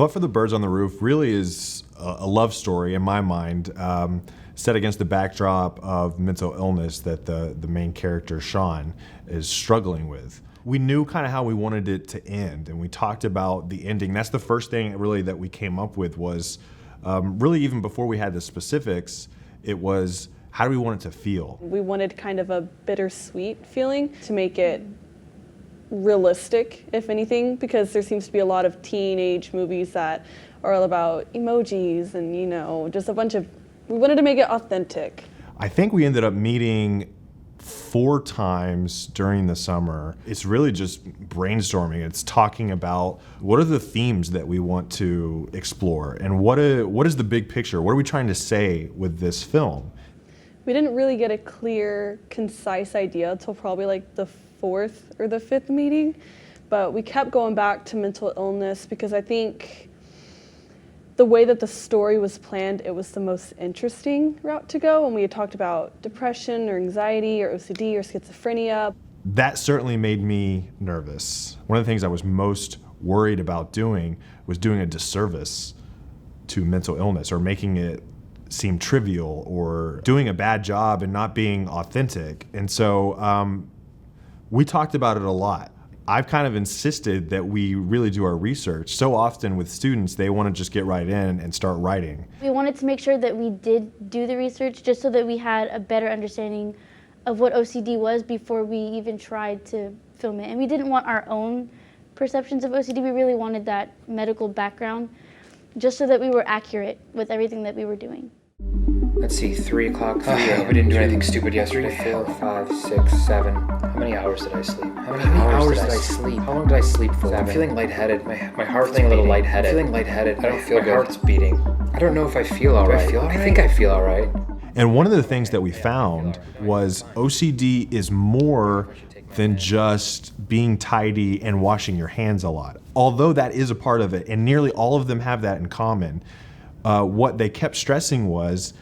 But for the Birds on the Roof really is a love story in my mind, set against the backdrop of mental illness that the main character, Sean, is struggling with. We knew kind of how we wanted it to end, and we talked about the ending. That's the first thing really that we came up with was, really even before we had the specifics, it was how do we want it to feel? We wanted kind of a bittersweet feeling to make it realistic, if anything, because there seems to be a lot of teenage movies that are all about emojis and, you know, just a bunch of, we wanted to make it authentic. I think we ended up meeting 4 times during the summer. It's really just brainstorming. It's talking about what are the themes that we want to explore and what is the big picture? What are we trying to say with this film? We didn't really get a clear, concise idea until probably like the 4th or the 5th meeting, but we kept going back to mental illness because I think the way that the story was planned, it was the most interesting route to go. When we had talked about depression or anxiety or OCD or schizophrenia. That certainly made me nervous. One of the things I was most worried about doing was doing a disservice to mental illness or making it seem trivial or doing a bad job and not being authentic. And so we talked about it a lot. I've kind of insisted that we really do our research. So often with students, they want to just get right in and start writing. We wanted to make sure that we did do the research just so that we had a better understanding of what OCD was before we even tried to film it. And we didn't want our own perceptions of OCD. We really wanted that medical background just so that we were accurate with everything that we were doing. Let's see, 3 o'clock. We didn't do anything stupid yesterday. 4, 5, 6, 7. How many hours did I sleep? How many hours did I sleep? How long did I sleep for? I'm feeling lightheaded. My heart's feeling a little lightheaded. I'm feeling lightheaded. I don't feel good. My heart's beating. I don't know if I feel all right. I think I feel all right. And one of the things that we found was OCD is more than just being tidy and washing your hands a lot. Although that is a part of it, and nearly all of them have that in common, what they kept stressing was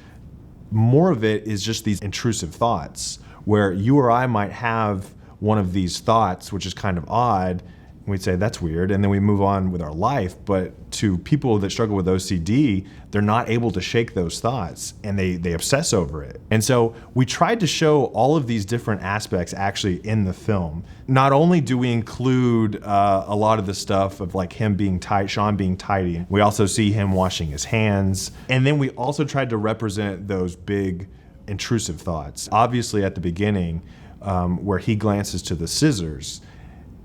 more of it is just these intrusive thoughts where you or I might have one of these thoughts, which is kind of odd, and we'd say that's weird, and then we move on with our life. But to people that struggle with OCD, they're not able to shake those thoughts, and they obsess over it. And so we tried to show all of these different aspects actually in the film. Not only do we include a lot of the stuff of like him being tight, Sean being tidy, we also see him washing his hands. And then we also tried to represent those big intrusive thoughts. Obviously at the beginning, where he glances to the scissors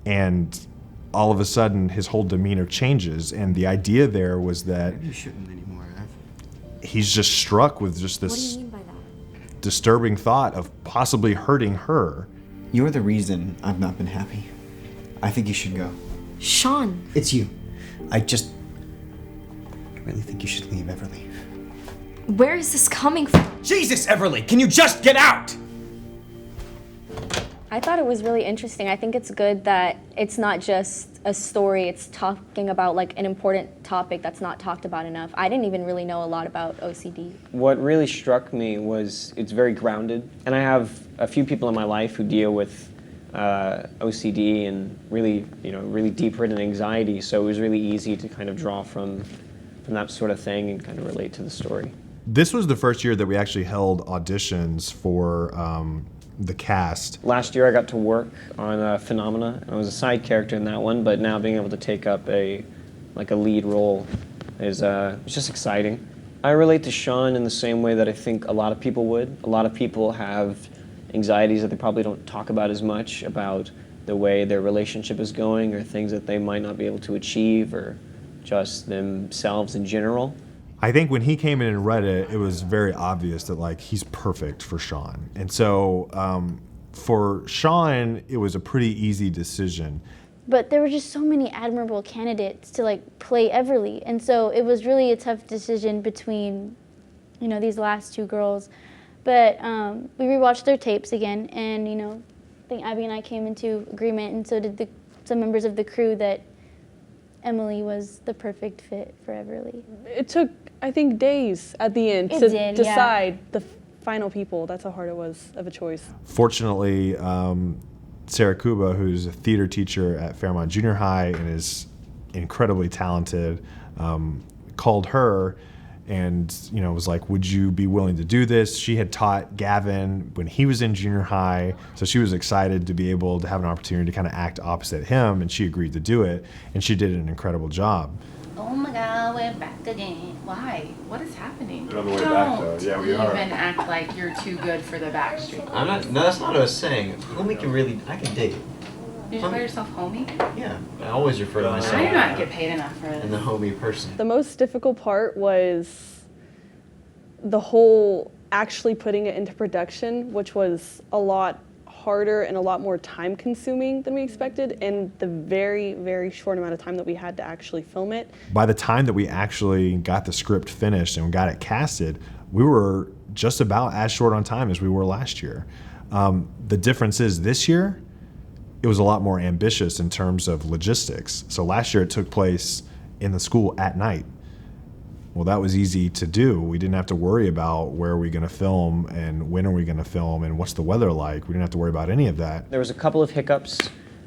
and all of a sudden his whole demeanor changes, and the idea there was that you shouldn't anymore. He's just struck with just this What do you mean by that? disturbing thought of possibly hurting her. You're the reason I've not been happy. I think you should go. Sean! It's you. I really think you should leave, Everly. Where is this coming from? Jesus, Everly! Can you just get out? I thought it was really interesting. I think it's good that it's not just a story, it's talking about like an important topic that's not talked about enough. I didn't even really know a lot about OCD. What really struck me was it's very grounded, and I have a few people in my life who deal with OCD and really deep-ridden anxiety, so it was really easy to kind of draw from that sort of thing and kind of relate to the story. This was the first year that we actually held auditions for the cast. Last year I got to work on Phenomena. I was a side character in that one, but now being able to take up a lead role is it's just exciting. I relate to Sean in the same way that I think a lot of people would. A lot of people have anxieties that they probably don't talk about as much, about the way their relationship is going or things that they might not be able to achieve or just themselves in general. I think when he came in and read it, it was very obvious that like he's perfect for Sean. And so for Sean, it was a pretty easy decision. But there were just so many admirable candidates to like play Everly, and so it was really a tough decision between, these last 2 girls. But we rewatched their tapes again, and I think Abby and I came into agreement, and so did some members of the crew, that Emily was the perfect fit for Everly. It took, I think, days at the end to decide the final people. That's how hard it was of a choice. Fortunately, Sarah Kuba, who's a theater teacher at Fairmont Junior High and is incredibly talented, called her and was like, would you be willing to do this? She had taught Gavin when he was in junior high, so she was excited to be able to have an opportunity to kind of act opposite him, and she agreed to do it, and she did an incredible job. Oh my God, we're back again. Why? What is happening? We're on the way back, though. Yeah, we are. Don't even act like you're too good for the backstreet. I'm not. No, that's not what I was saying. Homie can really. I can dig it. You just call yourself homie? Yeah, I always refer to myself. I do not get paid enough for this. And the homie person. The most difficult part was the whole actually putting it into production, which was a lot harder and a lot more time consuming than we expected, and the very, very short amount of time that we had to actually film it. By the time that we actually got the script finished and got it casted, we were just about as short on time as we were last year. The difference is this year, it was a lot more ambitious in terms of logistics. So last year it took place in the school at night. Well, that was easy to do. We didn't have to worry about where are we going to film and when are we going to film and what's the weather like. We didn't have to worry about any of that. There was a couple of hiccups,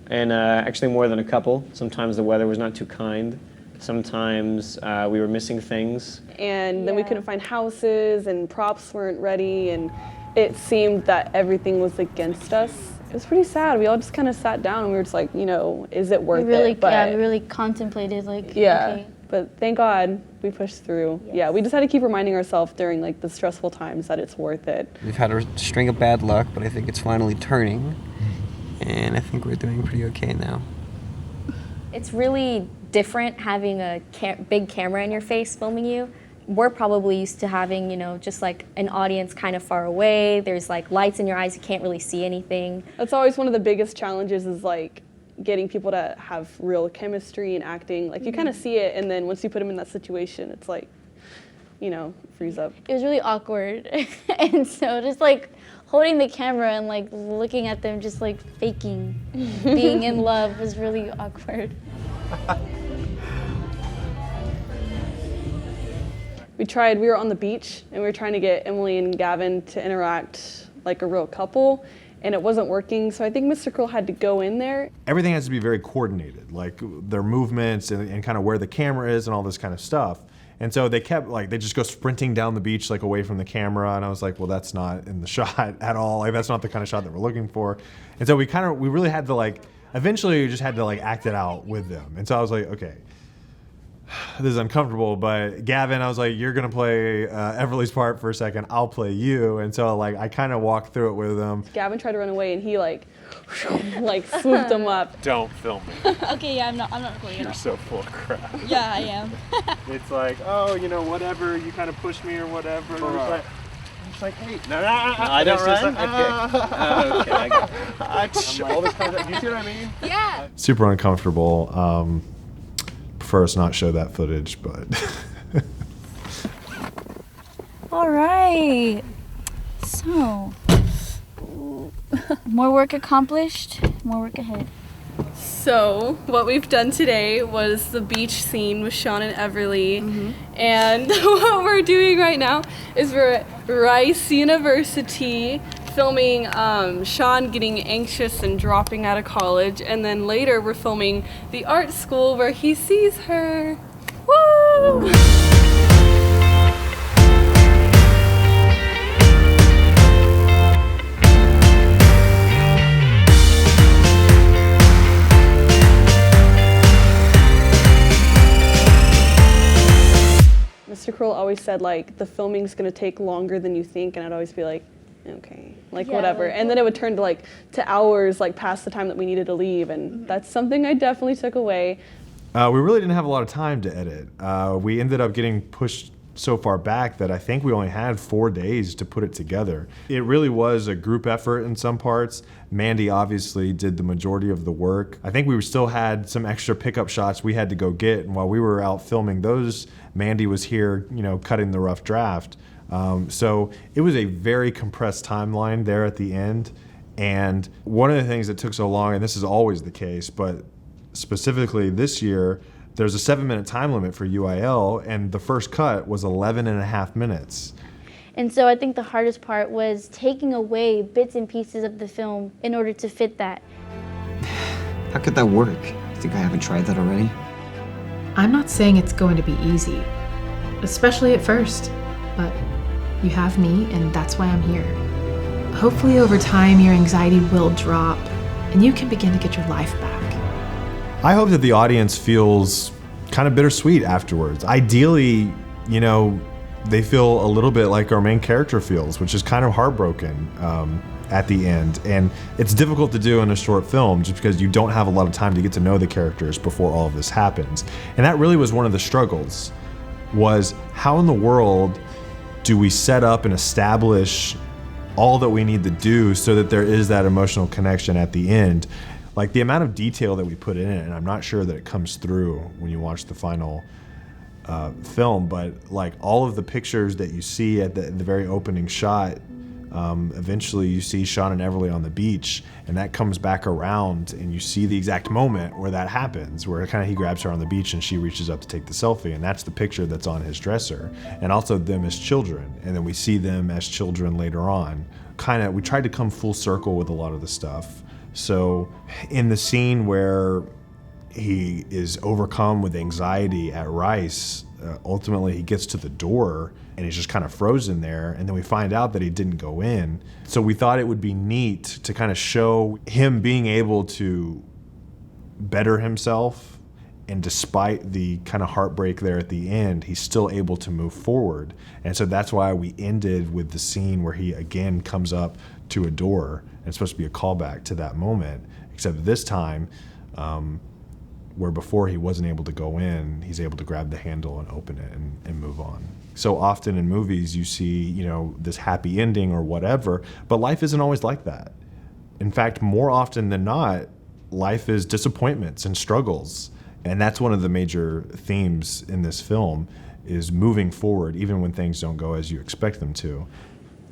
and actually more than a couple. Sometimes the weather was not too kind. Sometimes we were missing things. And then we couldn't find houses and props weren't ready, and it seemed that everything was against us. It was pretty sad. We all just kind of sat down and we were just like, is it worth it? But we really contemplated okay. But thank God we pushed through. Yes. Yeah, we just had to keep reminding ourselves during the stressful times that it's worth it. We've had a string of bad luck, but I think it's finally turning, and I think we're doing pretty okay now. It's really different having a big camera in your face filming you. We're probably used to having, just like an audience kind of far away. There's like lights in your eyes, you can't really see anything. That's always one of the biggest challenges is getting people to have real chemistry and acting. You kind of see it, and then once you put them in that situation, it's freeze up. It was really awkward. And so just holding the camera and looking at them just faking being in love was really awkward. We were on the beach and we were trying to get Emily and Gavin to interact like a real couple, and it wasn't working, so I think Mr. Curl had to go in there. Everything has to be very coordinated, like their movements and kind of where the camera is and all this kind of stuff. And so they kept they just go sprinting down the beach away from the camera, and I was like, well, that's not in the shot at all. That's not the kind of shot that we're looking for. And so we really had to eventually we just had to act it out with them. And so I was like, okay, this is uncomfortable, but Gavin, I was like, you're gonna play Everly's part for a second, I'll play you. And so I kind of walked through it with him. Gavin tried to run away and he swooped him up. Don't film me. Okay, yeah, I'm not recording. You're so full of crap. Yeah, I am. It's whatever, you kind of push me or whatever. It's like, hey, no, I don't run. Okay, I got it. All this kind of, you see what I mean? Yeah. Super uncomfortable. Prefer us not show that footage, but. All right. So, more work accomplished, more work ahead. So, what we've done today was the beach scene with Sean and Everly. Mm-hmm. And what we're doing right now is we're at Rice University filming Sean getting anxious and dropping out of college, and then later we're filming the art school where he sees her. Woo! Mr. Kroll always said the filming's gonna take longer than you think, and I'd always be like, okay, whatever. And then it would turn to hours past the time that we needed to leave, and that's something I definitely took away. We really didn't have a lot of time to edit. We ended up getting pushed so far back that I think we only had 4 days to put it together. It really was a group effort in some parts. Mandy obviously did the majority of the work. I think we still had some extra pickup shots we had to go get, and while we were out filming those, Mandy was here, cutting the rough draft. So it was a very compressed timeline there at the end. And one of the things that took so long, and this is always the case, but specifically this year, there's a 7-minute time limit for UIL, and the first cut was 11 and a half minutes. And so I think the hardest part was taking away bits and pieces of the film in order to fit that. How could that work? You think I haven't tried that already? I'm not saying it's going to be easy, especially at first, but you have me, and that's why I'm here. Hopefully over time your anxiety will drop and you can begin to get your life back. I hope that the audience feels kind of bittersweet afterwards. Ideally, you know, they feel a little bit like our main character feels, which is kind of heartbroken at the end. And it's difficult to do in a short film just because you don't have a lot of time to get to know the characters before all of this happens. And that really was one of the struggles, was how in the world do we set up and establish all that we need to do so that there is that emotional connection at the end. Like the amount of detail that we put in it, and I'm not sure that it comes through when you watch the final film, but like all of the pictures that you see at the very opening shot, eventually you see Sean and Everly on the beach, and that comes back around and you see the exact moment where that happens, where kind of he grabs her on the beach and she reaches up to take the selfie, and that's the picture that's on his dresser, and also them as children, and then we see them as children later on. We tried to come full circle with a lot of the stuff. So in the scene where he is overcome with anxiety at Rice, ultimately he gets to the door and he's just kind of frozen there, and then we find out that he didn't go in. So we thought it would be neat to kind of show him being able to better himself, and despite the kind of heartbreak there at the end, he's still able to move forward. And so that's why we ended with the scene where he again comes up to a door, and it's supposed to be a callback to that moment, except this time, where before he wasn't able to go in, he's able to grab the handle and open it and move on. So often in movies you see, you know, this happy ending or whatever, but life isn't always like that. In fact, more often than not, life is disappointments and struggles. And that's one of the major themes in this film, is moving forward even when things don't go as you expect them to.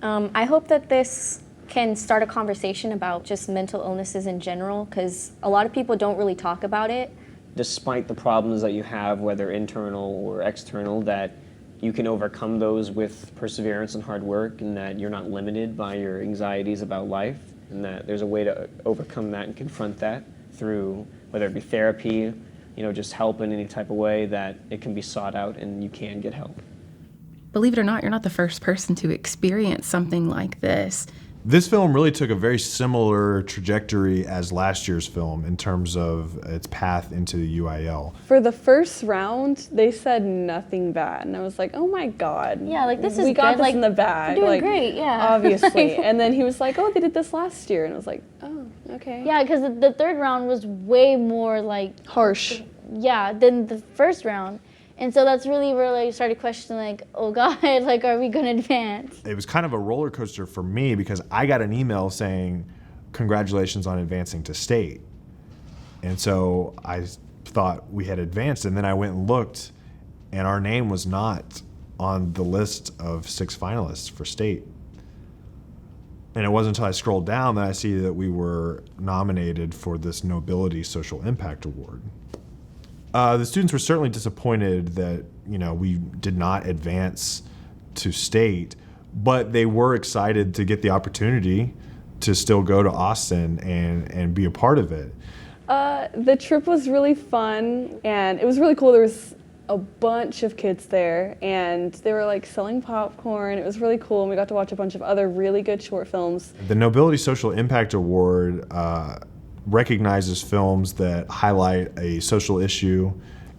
I hope that this can start a conversation about just mental illnesses in general, because a lot of people don't really talk about it. Despite the problems that you have, whether internal or external, that you can overcome those with perseverance and hard work, and that you're not limited by your anxieties about life, and that there's a way to overcome that and confront that through, whether it be therapy, you know, just help in any type of way, that it can be sought out and you can get help. Believe it or not, you're not the first person to experience something like this. This film really took a very similar trajectory as last year's film in terms of its path into the UIL. For the first round, they said nothing bad, and I was like, "Oh my God!" Yeah, like this is we got good. this Like, in the bag. we're doing like, great, yeah. Obviously, and then he was like, "Oh, they did this last year," and I was like, "Oh, okay." Yeah, because the third round was way more like Harsh. Yeah, than the first round. And so that's really where I started questioning, like, oh God, like, are we going to advance? It was kind of a roller coaster for me because I got an email saying, congratulations on advancing to state. And so I thought we had advanced, and then I went and looked, and our name was not on the list of 6 finalists for state. And it wasn't until I scrolled down that I see that we were nominated for this Nobility Social Impact Award. The students were certainly disappointed that, you know, we did not advance to state, but they were excited to get the opportunity to still go to Austin and be a part of it. The trip was really fun, and it was really cool. There was a bunch of kids there, and they were like selling popcorn. It was really cool, and we got to watch a bunch of other really good short films. The Nobility Social Impact Award recognizes films that highlight a social issue.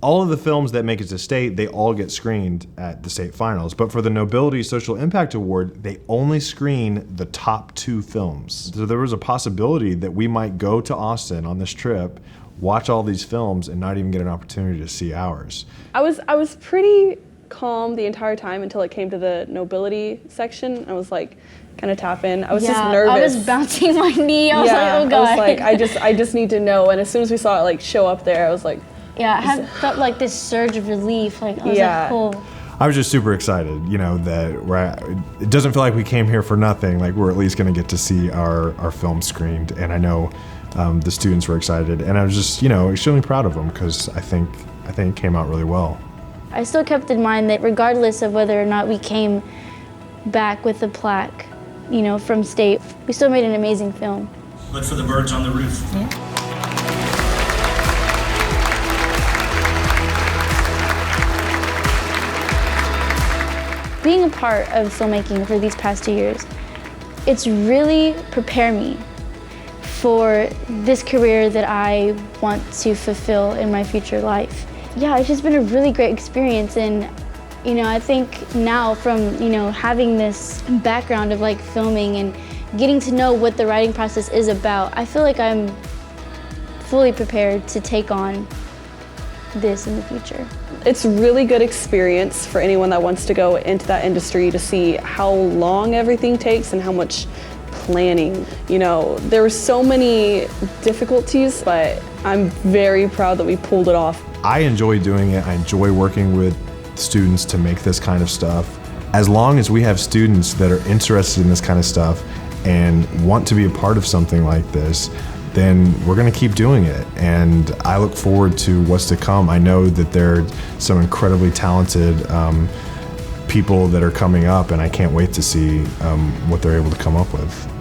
All of the films that make it to state, they all get screened at the state finals. But for the Nobility Social Impact Award, they only screen the top 2 films. So there was a possibility that we might go to Austin on this trip, watch all these films, and not even get an opportunity to see ours. I was pretty calm the entire time until it came to the Nobility section. I was like, kind of tap in. I was just nervous. I was bouncing my knee. I was like, oh God. I was like, I just need to know. And as soon as we saw it like show up there, I was like, yeah, I felt like this surge of relief. Like, I was like, cool. I was just super excited, you know, that it doesn't feel like we came here for nothing. Like, we're at least going to get to see our film screened. And I know the students were excited. And I was just, you know, extremely proud of them because I think it came out really well. I still kept in mind that regardless of whether or not we came back with a plaque, you know, from state, we still made an amazing film. Look for the birds on the roof. Yeah. being a part of filmmaking for these past 2 years, it's really prepared me for this career that I want to fulfill in my future life. Yeah, it's just been a really great experience, and I think now from, having this background of like filming and getting to know what the writing process is about, I feel like I'm fully prepared to take on this in the future. It's a really good experience for anyone that wants to go into that industry to see how long everything takes and how much planning. There were so many difficulties, but I'm very proud that we pulled it off. I enjoy doing it. I enjoy working with students to make this kind of stuff. As long as we have students that are interested in this kind of stuff and want to be a part of something like this, then we're going to keep doing it. And I look forward to what's to come. I know that there are some incredibly talented people that are coming up, and I can't wait to see what they're able to come up with.